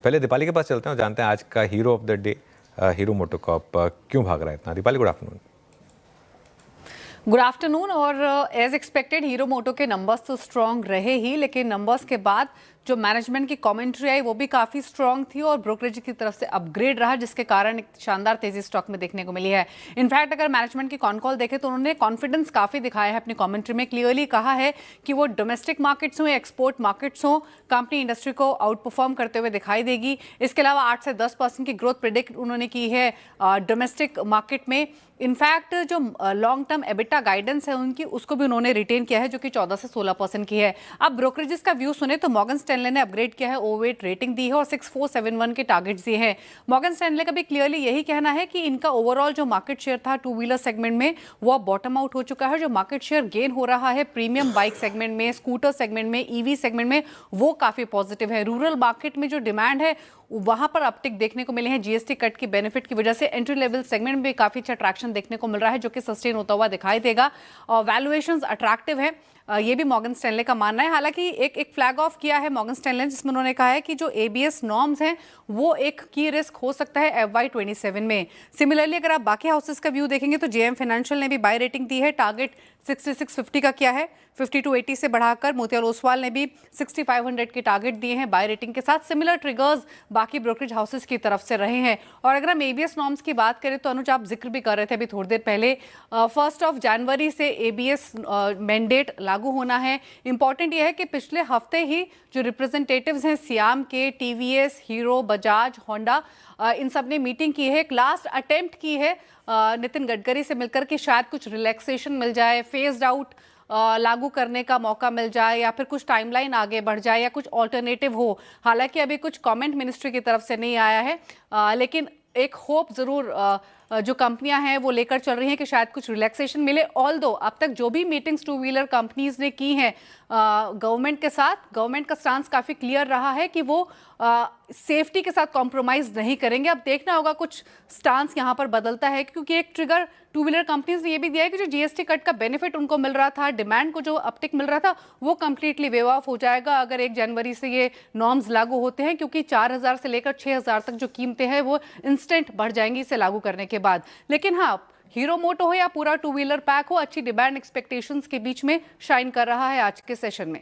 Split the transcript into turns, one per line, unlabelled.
पहले दीपाली के पास चलते हैं और जानते हैं आज का hero of the day hero MotoCorp क्यों भाग रहा है इतना। Deepali, good afternoon.
Good afternoon. और एज एक्सपेक्टेड हीरो मोटो के नंबर्स तो स्ट्रॉन्ग रहे ही, लेकिन नंबर्स के बाद जो मैनेजमेंट की कमेंट्री आई वो भी काफ़ी स्ट्रॉन्ग थी और ब्रोकरेज की तरफ से अपग्रेड रहा, जिसके कारण एक शानदार तेजी स्टॉक में देखने को मिली है। इनफैक्ट अगर मैनेजमेंट की कॉन कॉल देखें तो उन्होंने कॉन्फिडेंस काफ़ी दिखाया है अपनी कमेंट्री में। क्लियरली कहा है कि वो डोमेस्टिक मार्केट्स हो या एक्सपोर्ट मार्केट्स हो, कंपनी इंडस्ट्री को आउट परफॉर्म करते हुए दिखाई देगी। इसके अलावा 8 से 10% की ग्रोथ प्रिडिक्ट उन्होंने की है डोमेस्टिक मार्केट में। इनफैक्ट जो लॉन्ग टर्म एबिटा गाइडेंस है उनकी, उसको भी उन्होंने रिटेन किया है, जो कि 14 से 16% की है। अब ब्रोकरेजेस का व्यू सुने तो मॉर्गन स्टैनले ने अपग्रेड किया है, ओवरवेट रेटिंग दी है और 6471 के टारगेट्स दिए हैं। मॉर्गन स्टैनले का भी क्लियरली यही कहना है कि इनका ओवरऑल जो मार्केट शेयर था टू व्हीलर सेगमेंट में वो बॉटम आउट हो चुका है। जो मार्केट शेयर गेन हो रहा है प्रीमियम बाइक सेगमेंट में, स्कूटर सेगमेंट में, ईवी सेगमेंट में, वो काफी पॉजिटिव है। रूरल मार्केट में जो डिमांड है वहां पर अपटिक देखने को मिले हैं। जीएसटी कट की बेनिफिट की वजह से एंट्री लेवल सेगमेंट में भी काफी अच्छा ट्रैक्शन देखने को मिल रहा है, जो कि सस्टेन होता हुआ दिखाई देगा। और वैल्यूएशंस अट्रैक्टिव है, ये भी मॉर्गन स्टैनले का मानना है। हालांकि एक फ्लैग ऑफ किया है मॉर्गन स्टैनले, जिसमें उन्होंने कहा है कि जो एबीएस नॉर्म्स हैं वो एक की रिस्क हो सकता है FY27 में। सिमिलरली अगर आप बाकी हाउसेस का व्यू देखेंगे तो जेएम फाइनेंशियल ने भी बाय रेटिंग दी है, टारगेट 6650 का किया है, 50 to 80 से बढ़ाकर। मोतियाल ओसवाल ने भी 6500 के टारगेट दिए हैं बाय रेटिंग के साथ। सिमिलर ट्रिगर्स बाकी ब्रोकरेज हाउसेस की तरफ से रहे हैं। और अगर हम एबीएस नॉर्म्स की बात करें तो अनुज, आप जिक्र भी कर रहे थे अभी थोड़ी देर पहले, 1 जनवरी से एबीएस मैंडेट लागू होना है। इंपॉर्टेंट यह है कि पिछले हफ्ते ही जो रिप्रेजेंटेटिव्स हैं सियाम के, टीवीएस, हीरो, बजाज, होंडा, इन सब ने मीटिंग की है, एक लास्ट अटेम्प्ट की है नितिन गडकरी से मिलकर कि शायद कुछ रिलैक्सेशन मिल जाए, फेज्ड आउट लागू करने का मौका मिल जाए, या फिर कुछ टाइमलाइन आगे बढ़ जाए, या कुछ ऑल्टरनेटिव हो। हालांकि अभी कुछ कमेंट मिनिस्ट्री की तरफ से नहीं आया है, लेकिन एक होप जरूर जो कंपनियां हैं वो लेकर चल रही हैं कि शायद कुछ रिलैक्सेशन मिले। ऑल्दो अब तक जो भी मीटिंग्स टू व्हीलर कंपनीज ने की हैं गवर्नमेंट के साथ, गवर्नमेंट का स्टांस काफी क्लियर रहा है कि वो सेफ्टी के साथ कॉम्प्रोमाइज नहीं करेंगे। अब देखना होगा कुछ स्टांस यहाँ पर बदलता है, क्योंकि एक ट्रिगर टू व्हीलर कंपनीज ने ये भी दिया है कि जो जीएसटी कट का बेनिफिट उनको मिल रहा था, डिमांड को जो अपटिक मिल रहा था, वो कंप्लीटली वेव ऑफ हो जाएगा अगर 1 जनवरी से ये नॉर्म्स लागू होते हैं, क्योंकि 4000 से लेकर 6000 तक जो कीमतें हैं वो इंस्टेंट बढ़ जाएंगी इसे लागू करने के बाद। लेकिन हाँ, हीरो मोटो हो या पूरा टू व्हीलर पैक हो, अच्छी डिमांड एक्सपेक्टेशंस के बीच में शाइन कर रहा है आज के सेशन में।